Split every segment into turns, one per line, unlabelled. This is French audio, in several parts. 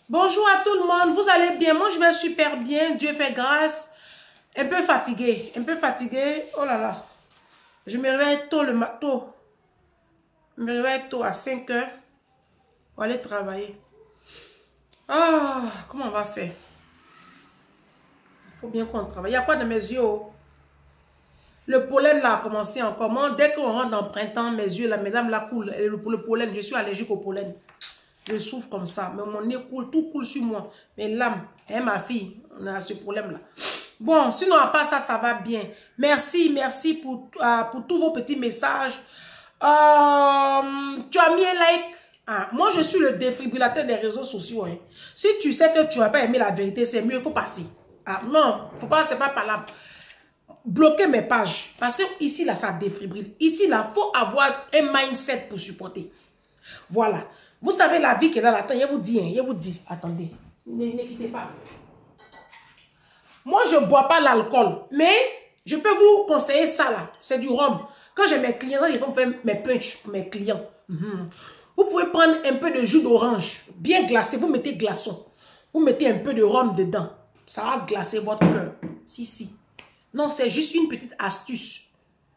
Bonjour à tout le monde, vous allez bien? Moi je vais super bien, Dieu fait grâce. Un peu fatigué, oh là là. Je me réveille tôt le matin, je me réveille tôt à 5 heures pour aller travailler. Ah, comment on va faire? Il faut bien qu'on travaille. Il y a quoi dans mes yeux? Le pollen là a commencé encore. Moi, dès qu'on rentre dans le printemps, mes yeux là, mesdames, là coule. Le pollen, je suis allergique au pollen. Je souffre comme ça. Mais mon nez coule, tout coule sur moi. Mes lames, hein, ma fille, on a ce problème-là. Bon, sinon, à part ça, ça va bien. Merci pour tous vos petits messages. Tu as mis un like. Ah, moi, je suis le défibrillateur des réseaux sociaux. Hein. Si tu sais que tu n'as pas aimé la vérité, c'est mieux, il faut passer. Ah, non, faut pas, c'est pas parlable. Bloquer mes pages. Parce que ici, là, ça défibrille. Ici, là, il faut avoir un mindset pour supporter. Voilà. Vous savez la vie qui est là, attends, je vous dis, attendez, ne quittez pas. Moi, je ne bois pas l'alcool, mais je peux vous conseiller ça là, c'est du rhum. Quand j'ai mes clients, ils vont faire mes punch pour mes clients. Vous pouvez prendre un peu de jus d'orange, bien glacé, vous mettez glaçon. Vous mettez un peu de rhum dedans, ça va glacer votre cœur. Si. Non, c'est juste une petite astuce.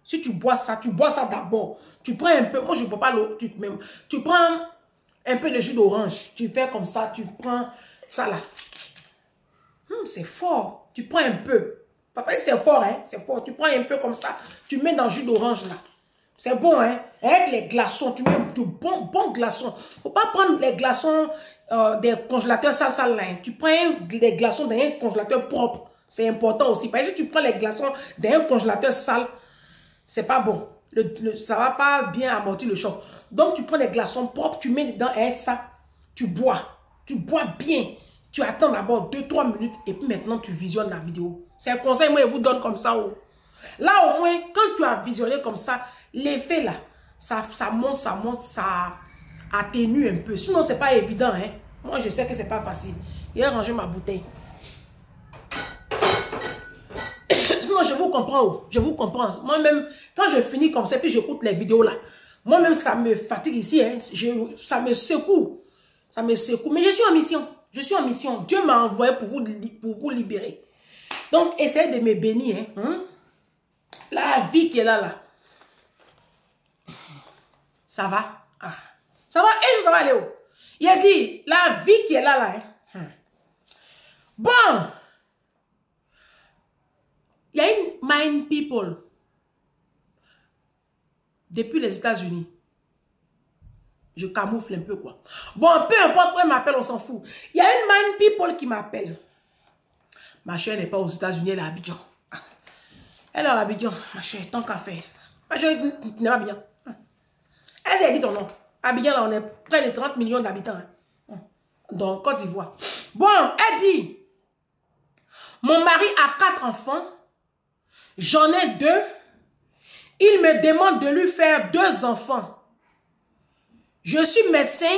Si tu bois ça d'abord. Tu prends un peu, moi je ne bois pas l'eau, tu prends un peu de jus d'orange, tu fais comme ça, tu prends ça là. C'est fort, tu prends un peu. Papa, c'est fort, hein, c'est fort. Tu prends un peu comme ça, tu mets dans le jus d'orange là. C'est bon, hein. Avec les glaçons, tu mets de bons glaçons. Faut pas prendre les glaçons des congélateurs sales là. Hein. Tu prends les glaçons d'un congélateur propre. C'est important aussi. Parce que si tu prends les glaçons d'un congélateur sale, c'est pas bon. Ça va pas bien amortir le choc. Donc, tu prends les glaçons propres, tu mets dedans et ça, tu bois. Tu bois bien. Tu attends d'abord 2-3 minutes et puis maintenant, tu visionnes la vidéo. C'est un conseil, moi, je vous donne comme ça. Oh. Là, au moins, quand tu as visionné comme ça, l'effet là, ça monte, ça atténue un peu. Sinon, c'est pas évident. Hein. Moi, je sais que c'est pas facile. Il a rangé ma bouteille. Sinon, je vous comprends. Oh. Je vous comprends. Moi-même, quand je finis comme ça, puis j'écoute les vidéos là, moi-même, ça me fatigue ici. Hein. Ça me secoue. Ça me secoue. Mais je suis en mission. Je suis en mission. Dieu m'a envoyé pour vous libérer. Donc, essayez de me bénir. Hein. La vie qui est là. Ça va. Ah. Ça va. Et ça va aller où? Il a dit, la vie qui est là. Hein. Bon. Il y a une Mind People. Depuis les États-Unis. Je camoufle un peu, quoi. Bon, peu importe où elle m'appelle, on s'en fout. Il y a une Mind People qui m'appelle. Ma chère n'est pas aux États-Unis, elle est à Abidjan. Elle est à Abidjan, ma chère, tant qu'à faire. Ma chère n'est pas bien. Elle s'est dit ton nom. Abidjan, là, on est près de 30 millions d'habitants. Hein. Donc, Côte d'Ivoire. Bon, elle dit, mon mari a 4 enfants. J'en ai 2. Il me demande de lui faire 2 enfants. Je suis médecin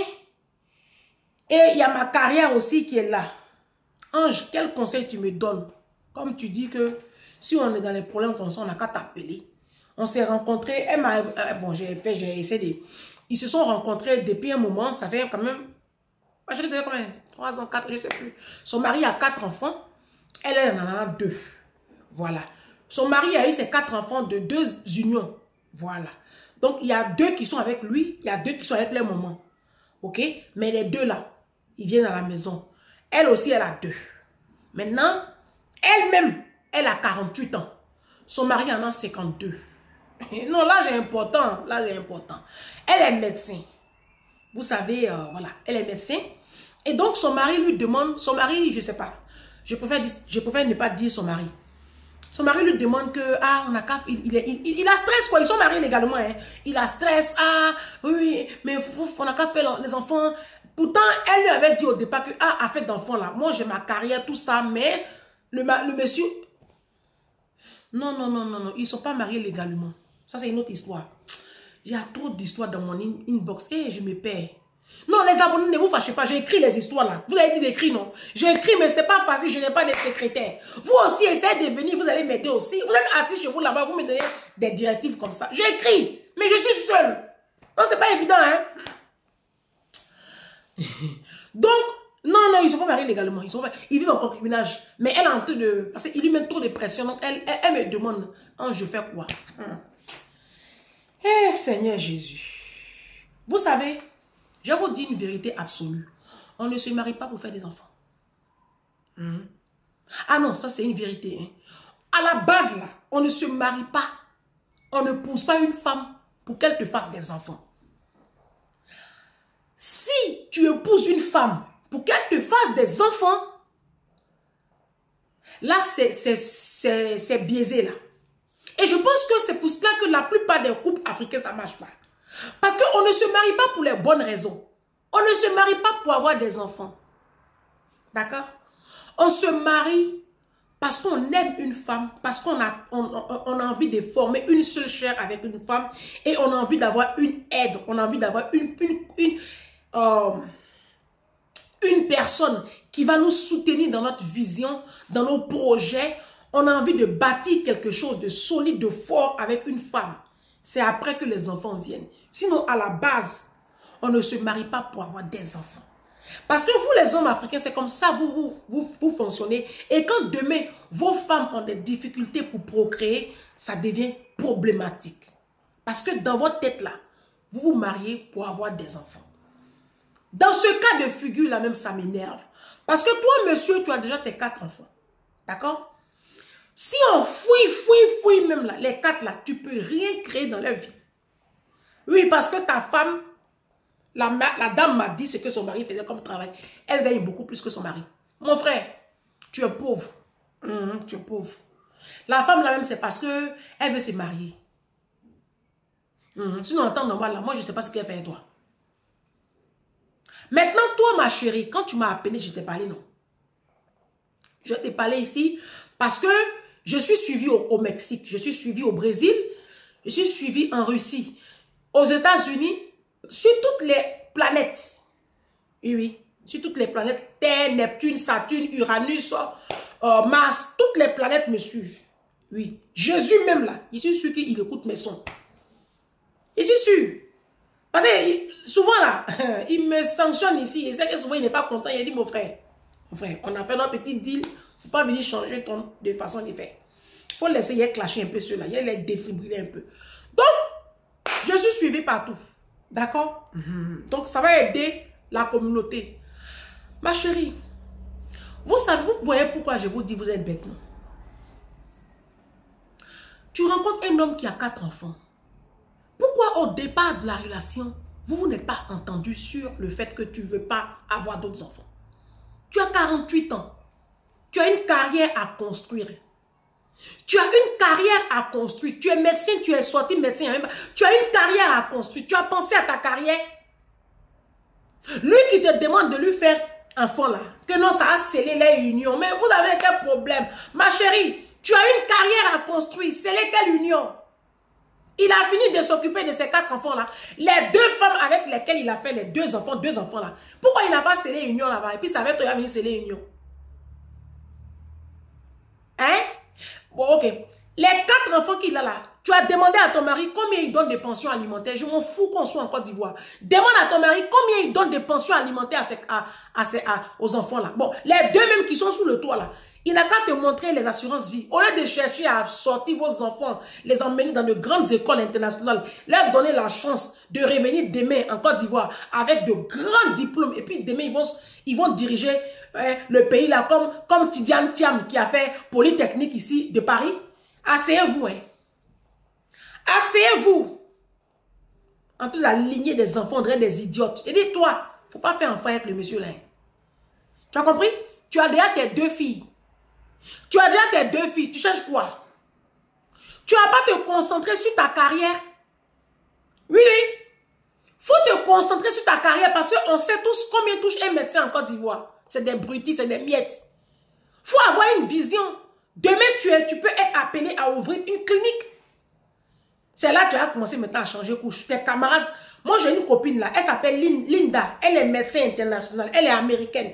et il y a ma carrière aussi qui est là. Ange, quel conseil tu me donnes? Comme tu dis que si on est dans les problèmes comme ça, on n'a qu'à t'appeler. On s'est rencontrés, elle m'a... Bon, j'ai essayé de... Ils se sont rencontrés depuis un moment, ça fait quand même... Je ne sais pas combien, 3 ans, 4, je ne sais plus. Son mari a 4 enfants, elle en a 2. Voilà. Son mari a eu ses 4 enfants de 2 unions. Voilà. Donc, il y a 2 qui sont avec lui, il y a 2 qui sont avec leur maman. OK? Mais les 2 là, ils viennent à la maison. Elle aussi, elle a 2. Maintenant, elle-même, elle a 48 ans. Son mari en a 52. Non, là, j'ai important. Là, j'ai important. Elle est médecin. Vous savez, voilà, elle est médecin. Et donc, son mari lui demande, son mari, je ne sais pas. Je préfère ne pas dire son mari. Son mari lui demande que, ah, on a qu'à, il a stress, quoi. Ils sont mariés légalement, hein. Il a stress, ah, oui, mais on a qu'à faire les enfants. Pourtant, elle lui avait dit au départ que, ah, à fait d'enfants, là, moi, j'ai ma carrière, tout ça, mais le monsieur... Non, ils ne sont pas mariés légalement. Ça, c'est une autre histoire. Il y a trop d'histoires dans mon inbox. Et je me perds. Non, les abonnés, ne vous fâchez pas. J'ai écrit les histoires là. Vous avez dit d'écrire, non? J'ai écrit, mais c'est pas facile. Je n'ai pas de secrétaire. Vous aussi, essayez de venir. Vous allez m'aider aussi. Vous êtes assis chez vous là-bas. Vous me donnez des directives comme ça. J'ai écrit, mais je suis seule. Non, c'est pas évident, hein? Donc, Non, non, ils ne sont pas mariés légalement. Ils vivent en concubinage. Mais elle est en train de... Parce qu'il lui met trop de pression. Donc, elle me demande, je fais quoi? Eh, Seigneur Jésus. Vous savez, je vous dis une vérité absolue. On ne se marie pas pour faire des enfants. Ah non, ça c'est une vérité. Hein. À la base, là, on ne se marie pas. On ne pousse pas une femme pour qu'elle te fasse des enfants. Si tu épouses une femme pour qu'elle te fasse des enfants, là, c'est biaisé, là. Et je pense que c'est pour cela que la plupart des couples africains, ça ne marche pas. Parce qu'on ne se marie pas pour les bonnes raisons. On ne se marie pas pour avoir des enfants. D'accord? On se marie parce qu'on aime une femme, parce qu'on a envie de former une seule chair avec une femme et on a envie d'avoir une aide, on a envie d'avoir une personne qui va nous soutenir dans notre vision, dans nos projets. On a envie de bâtir quelque chose de solide, de fort avec une femme. C'est après que les enfants viennent. Sinon, à la base, on ne se marie pas pour avoir des enfants. Parce que vous, les hommes africains, c'est comme ça, vous fonctionnez. Et quand demain, vos femmes ont des difficultés pour procréer, ça devient problématique. Parce que dans votre tête, là, vous vous mariez pour avoir des enfants. Dans ce cas de figure, là même, ça m'énerve. Parce que toi, monsieur, tu as déjà tes 4 enfants. D'accord? Si on fouille même là, les 4 là, tu peux rien créer dans leur vie. Oui, parce que ta femme, la dame m'a dit ce que son mari faisait comme travail. Elle gagne beaucoup plus que son mari. Mon frère, tu es pauvre. Tu es pauvre. La femme là même, c'est parce que elle veut se marier. Sinon, en temps normal, là, moi, je ne sais pas ce qu'elle fait toi. Maintenant, toi, ma chérie, quand tu m'as appelé, je t'ai parlé, non? Je t'ai parlé ici parce que je suis suivie au Mexique, je suis suivie au Brésil, je suis suivie en Russie, aux États-Unis, sur toutes les planètes. Oui, oui, sur toutes les planètes, Terre, Neptune, Saturne, Uranus, Mars, toutes les planètes me suivent. Oui, Jésus même là, je suis sûr qu'il écoute mes sons. Je suis sûr. Parce que souvent là, il me sanctionne ici, et c'est que souvent il n'est pas content, il dit mon frère, on a fait notre petit deal, il ne faut pas venir changer de façon de faire. Il faut laisser clasher un peu ceux-là, il les défibriller un peu. Donc, je suis suivi partout. D'accord? Donc, ça va aider la communauté. Ma chérie, vous savez, vous voyez pourquoi je vous dis vous êtes bête, non? Tu rencontres un homme qui a 4 enfants. Pourquoi au départ de la relation, vous n'êtes pas entendu sur le fait que tu ne veux pas avoir d'autres enfants? Tu as 48 ans. Tu as une carrière à construire. Tu as une carrière à construire. Tu es médecin, tu es sorti médecin. Tu as une carrière à construire. Tu as pensé à ta carrière. Lui qui te demande de lui faire enfant là, que non, ça a scellé les unions. Mais vous avez quel problème? Ma chérie, tu as une carrière à construire. Sceller quelle union? Il a fini de s'occuper de ces 4 enfants là. Les 2 femmes avec lesquelles il a fait les 2 enfants là. Pourquoi il n'a pas scellé union là-bas? Et puis ça va être venir sceller union. Hein? Bon, ok. Les 4 enfants qu'il a là, tu as demandé à ton mari combien il donne de pensions alimentaires. Je m'en fous qu'on soit en Côte d'Ivoire. Demande à ton mari combien il donne de pensions alimentaires aux enfants là. Bon, les 2 même qui sont sous le toit là, il n'a qu'à te montrer les assurances vie. Au lieu de chercher à sortir vos enfants, les emmener dans de grandes écoles internationales, leur donner la chance de revenir demain en Côte d'Ivoire avec de grands diplômes. Et puis demain, ils vont diriger le pays là comme Tidiane Thiam qui a fait Polytechnique ici de Paris. Asseyez-vous. Hein. Asseyez-vous. Entre la lignée des enfants, on dirait des idiotes. Et dis-toi, il ne faut pas faire enfant avec le monsieur là. Tu as compris? Tu as déjà tes 2 filles. Tu as déjà tes 2 filles. Tu cherches quoi? Tu vas pas te concentrer sur ta carrière. Oui, oui. Faut te concentrer sur ta carrière parce qu'on sait tous combien touche un médecin en Côte d'Ivoire. C'est des brutis, c'est des miettes. Faut avoir une vision. Demain, tu peux être appelé à ouvrir une clinique. C'est là que tu vas commencer maintenant à changer couche. Tes camarades. Moi, j'ai une copine là. Elle s'appelle Linda. Elle est médecin international. Elle est américaine.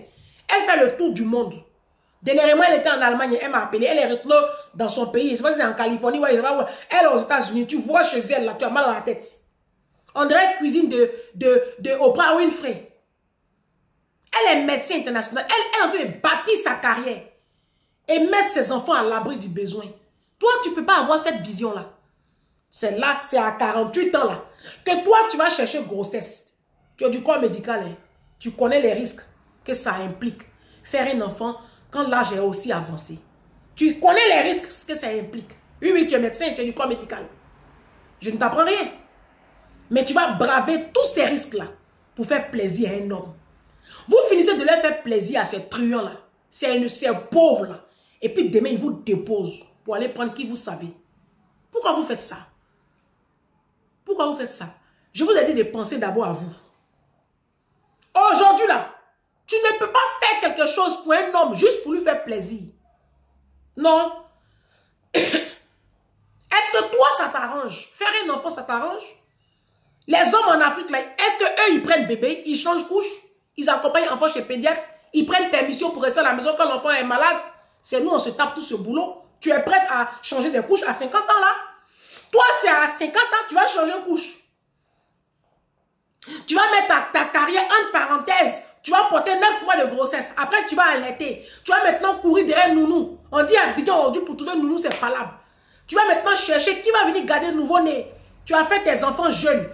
Elle fait le tour du monde. Dernièrement, elle était en Allemagne, elle m'a appelé, elle est retournée dans son pays, je ne sais pas si c'est en Californie, elle est aux États-Unis, tu vois chez elle, là, tu as mal à la tête. On dirait cuisine de Oprah Winfrey. Elle est médecin international. Elle est en train de bâtir sa carrière et mettre ses enfants à l'abri du besoin. Toi, tu ne peux pas avoir cette vision-là. C'est là, c'est à 48 ans là, que toi, tu vas chercher grossesse. Tu as du corps médical, hein. Tu connais les risques que ça implique. Faire un enfant quand l'âge est aussi avancé. Tu connais les risques que ça implique. Oui, oui, tu es médecin, tu as du corps médical. Je ne t'apprends rien. Mais tu vas braver tous ces risques-là pour faire plaisir à un homme. Vous finissez de leur faire plaisir à ces truands-là, ces pauvres-là. Et puis demain, ils vous déposent pour aller prendre qui vous savez. Pourquoi vous faites ça? Pourquoi vous faites ça? Je vous ai dit de penser d'abord à vous. Aujourd'hui, là, tu ne peux pas faire quelque chose pour un homme juste pour lui faire plaisir. Non. Est-ce que toi, ça t'arrange? Faire un enfant, ça t'arrange? Les hommes en Afrique, là, est-ce qu'eux, ils prennent bébé, ils changent couche, ils accompagnent l'enfant chez pédiatre, ils prennent permission pour rester à la maison quand l'enfant est malade? C'est nous, on se tape tout ce boulot. Tu es prête à changer de couche à 50 ans, là? Toi, c'est à 50 ans, tu vas changer de couche. Tu vas mettre ta carrière entre parenthèses. Tu vas porter 9 mois de grossesse. Après, tu vas allaiter. Tu vas maintenant courir derrière nounou. On dit à Bidon aujourd'hui pour trouver nounou, c'est valable. Tu vas maintenant chercher qui va venir garder le nouveau-né. Tu as fait tes enfants jeunes.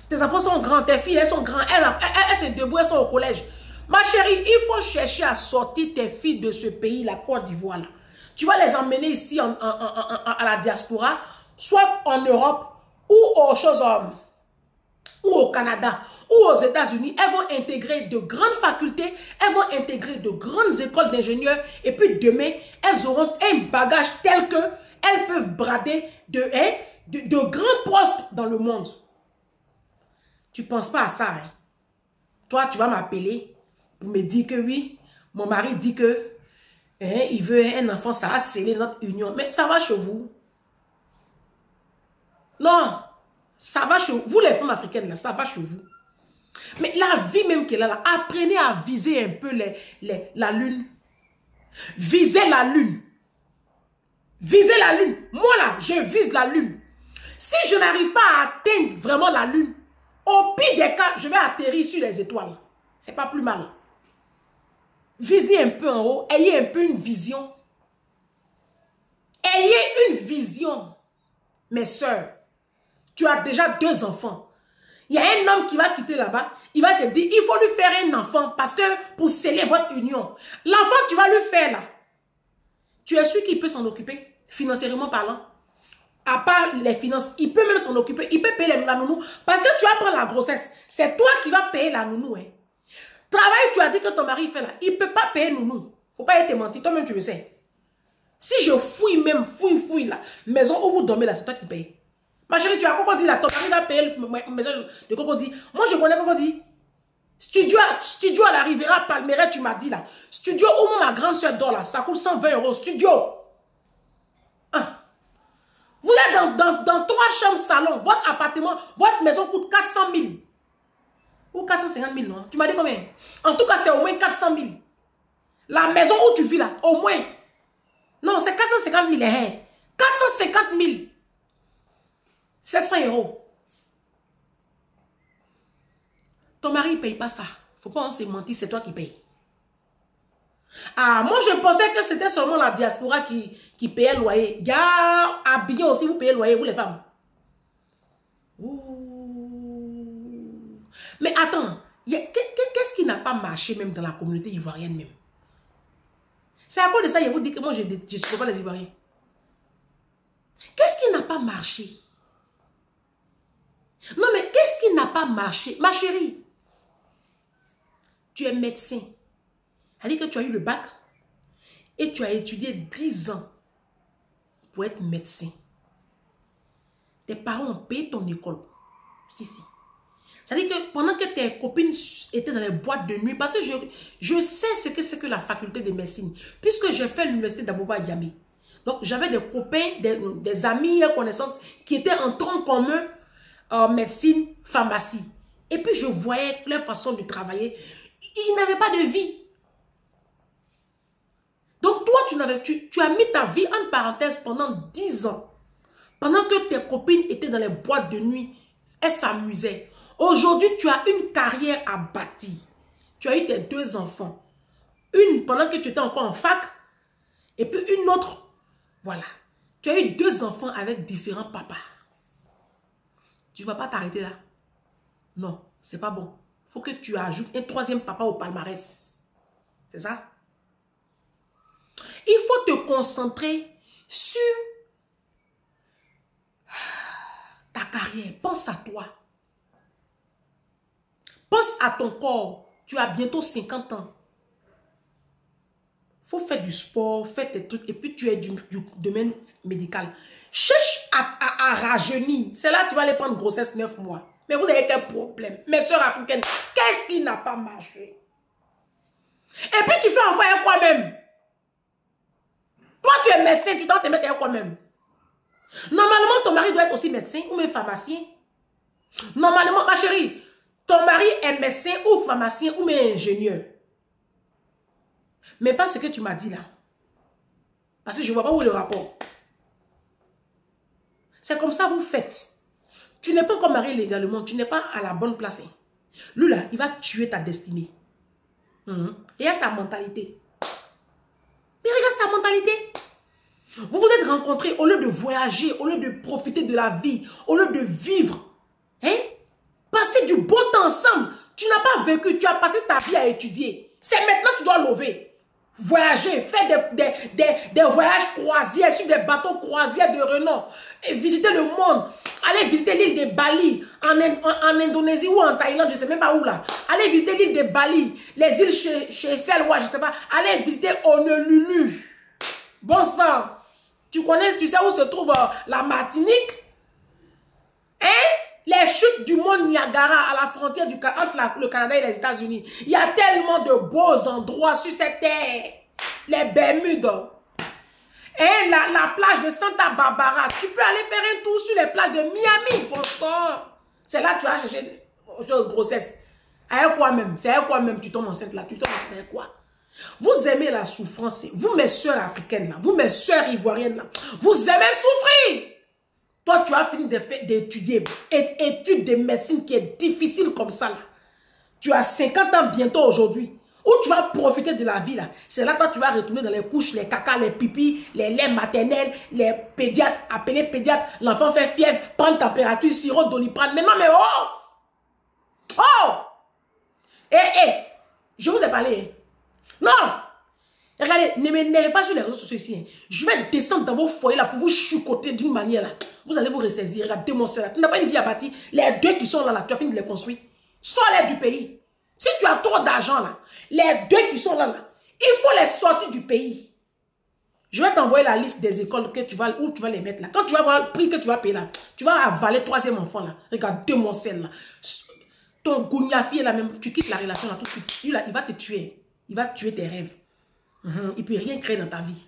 Tes enfants sont grands. Tes filles, elles sont grandes. Elles se débrouillent, elles sont au collège. Ma chérie, il faut chercher à sortir tes filles de ce pays, la Côte d'Ivoire. Tu vas les emmener ici à la diaspora, soit en Europe ou aux choses ou au Canada, ou aux États-Unis. Elles vont intégrer de grandes facultés, elles vont intégrer de grandes écoles d'ingénieurs, et puis demain, elles auront un bagage tel que elles peuvent brader de grands postes dans le monde. Tu ne penses pas à ça, hein? Toi, tu vas m'appeler pour me dire que oui, mon mari dit que il veut un enfant, ça va sceller notre union. Mais ça va chez vous. Non. Ça va chez vous. Vous, les femmes africaines, là, ça va chez vous. Mais la vie même qu'elle a là, apprenez à viser un peu la lune. Visez la lune. Visez la lune. Moi, là, je vise la lune. Si je n'arrive pas à atteindre vraiment la lune, au pire des cas, je vais atterrir sur les étoiles. C'est pas plus mal. Visez un peu en haut. Ayez un peu une vision. Ayez une vision, mes sœurs. Tu as déjà 2 enfants. Il y a un homme qui va quitter là-bas. Il va te dire, il faut lui faire un enfant parce que pour sceller votre union. L'enfant que tu vas lui faire là, tu es sûr qu'il peut s'en occuper, financièrement parlant. À part les finances, il peut même s'en occuper. Il peut payer la nounou. Parce que tu vas prendre la grossesse. C'est toi qui vas payer la nounou. Hein. Travail, tu as dit que ton mari fait là. Il ne peut pas payer nounou. Faut pas être menti. Toi-même, tu le sais. Si je fouille même, fouille la maison où vous dormez là, c'est toi qui payes. Ma chérie, tu as Cocody là, ton mari va payer la maison de Cocody. Moi, je connais Cocody. Studio à la Riviera Palmeret, tu m'as dit là. Studio où ma grande soeur dort là, ça coûte 120 €. Studio. Ah. Vous êtes dans 3 chambres salon. Votre appartement, votre maison coûte 400 000. Ou 450 000, non? Tu m'as dit combien? En tout cas, c'est au moins 400 000. La maison où tu vis là, au moins. Non, c'est 450 000. Hein? 450 000. 700 €. Ton mari ne paye pas ça. Faut pas se mentir, c'est toi qui payes. Ah, moi je pensais que c'était seulement la diaspora qui payait le loyer. Gars, habillés aussi, vous payez le loyer, vous les femmes. Ouh. Mais attends, qu'est-ce qui n'a pas marché même dans la communauté ivoirienne même? C'est à cause de ça, je vous dis que moi je ne supporte pas les Ivoiriens. Qu'est-ce qui n'a pas marché? Non, mais qu'est-ce qui n'a pas marché? Ma chérie, tu es médecin. C'est-à-dire que tu as eu le bac et tu as étudié 10 ans pour être médecin. Tes parents ont payé ton école. Si. C'est-à-dire que pendant que tes copines étaient dans les boîtes de nuit, parce que je sais ce que c'est que la faculté de médecine, puisque j'ai fait l'université d'Abouba Yamé. Donc, j'avais des copains, des amis, connaissances qui étaient en tronc commun médecine, pharmacie. Et puis, je voyais leur façon de travailler. Ils n'avaient pas de vie. Donc, toi, tu as mis ta vie en parenthèse pendant 10 ans. Pendant que tes copines étaient dans les boîtes de nuit, elles s'amusaient. Aujourd'hui, tu as une carrière à bâtir. Tu as eu tes 2 enfants. Une pendant que tu étais encore en fac. Et puis une autre. Voilà. Tu as eu 2 enfants avec différents papas. Tu ne vas pas t'arrêter là. Non, c'est pas bon. Il faut que tu ajoutes un 3e papa au palmarès. C'est ça? Il faut te concentrer sur ta carrière. Pense à toi. Pense à ton corps. Tu as bientôt 50 ans. Il faut faire du sport, faire tes trucs. Et puis tu es du domaine médical. Cherche à rajeunir. C'est là que tu vas aller prendre grossesse 9 mois. Mais vous avez quel problème? Mes soeurs africaines, qu'est-ce qui n'a pas marché? Et puis tu fais envoyer quoi même? Toi tu es médecin, tu dois te mettre quoi même? Normalement ton mari doit être aussi médecin ou même pharmacien. Normalement ma chérie, ton mari est médecin ou pharmacien ou même ingénieur. Mais pas ce que tu m'as dit là. Parce que je ne vois pas où est le rapport. C'est comme ça vous faites. Tu n'es pas encore marié légalement. Tu n'es pas à la bonne place. Lui là, il va tuer ta destinée. Il a sa mentalité. Mais regarde sa mentalité. Vous vous êtes rencontrés au lieu de voyager, au lieu de profiter de la vie, au lieu de vivre. Hein? Passer du bon temps ensemble. Tu n'as pas vécu, tu as passé ta vie à étudier. C'est maintenant que tu dois lever. Voyager, faire des voyages croisières sur des bateaux croisières de renom. Et visiter le monde. Aller visiter l'île de Bali en Indonésie ou en Thaïlande, je ne sais même pas où là. Aller visiter l'île de Bali, les îles chez Selwa, je ne sais pas. Aller visiter Honolulu. Bon sang. Tu connais, tu sais où se trouve la Martinique? Hein? Les chutes du mont Niagara à la frontière entre le Canada et les États-Unis. Il y a tellement de beaux endroits sur cette terre. Les Bermudes. Et la plage de Santa Barbara. Tu peux aller faire un tour sur les plages de Miami. Bon sang. C'est là que tu as cherché une grossesse. Avec quoi même? C'est avec quoi même tu tombes enceinte là? Tu tombes enceinte avec quoi? Vous aimez la souffrance. Vous, mes soeurs africaines là. Vous, mes soeurs ivoiriennes là. Vous aimez souffrir. Toi, tu as fini d'étudier, études de médecine qui est difficile comme ça là. Tu as 50 ans bientôt aujourd'hui. Où tu vas profiter de la vie là. C'est là que toi, tu vas retourner dans les couches, les caca, les pipis, les laits maternels, les pédiatres, appeler pédiatre, l'enfant fait fièvre, prendre température, sirop doliprane. Mais non, mais oh! Oh! Je vous ai parlé. Non! Regardez, ne m'énervez pas sur les réseaux sociaux ici. Hein. Je vais descendre dans vos foyers là pour vous chucoter d'une manière là. Vous allez vous ressaisir. Regardez mon là. Tu n'as pas une vie à bâtir. Les 2 qui sont là, tu as fini de les construire. Sors-les du pays. Si tu as trop d'argent là, les 2 qui sont là, il faut les sortir du pays. Je vais t'envoyer la liste des écoles que tu vas, où tu vas les mettre là. Quand tu vas voir le prix que tu vas payer là, tu vas avaler 3e enfant là. Regarde mon là. Ton gougnafi là même, tu quittes la relation là tout de suite. Lui là, il va te tuer. Il va tuer tes rêves. Il ne peut rien créer dans ta vie.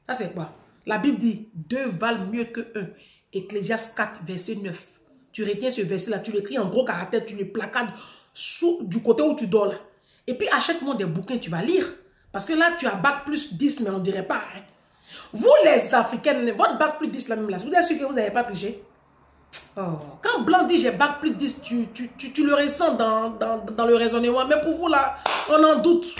Ça c'est quoi? La Bible dit 2 valent mieux que 1. Ecclésiaste 4 verset 9. Tu retiens ce verset là, tu l'écris en gros caractère, tu le placades du côté où tu dors là. Et puis achète-moi des bouquins, tu vas lire. Parce que là tu as bac plus 10 mais on ne dirait pas. Hein. Vous les Africaines, votre bac plus 10 là même là, vous êtes sûr que vous n'avez pas triché? Oh. Quand Blanc dit j'ai bac plus 10, tu le ressens dans le raisonnement. Mais pour vous là, on en doute.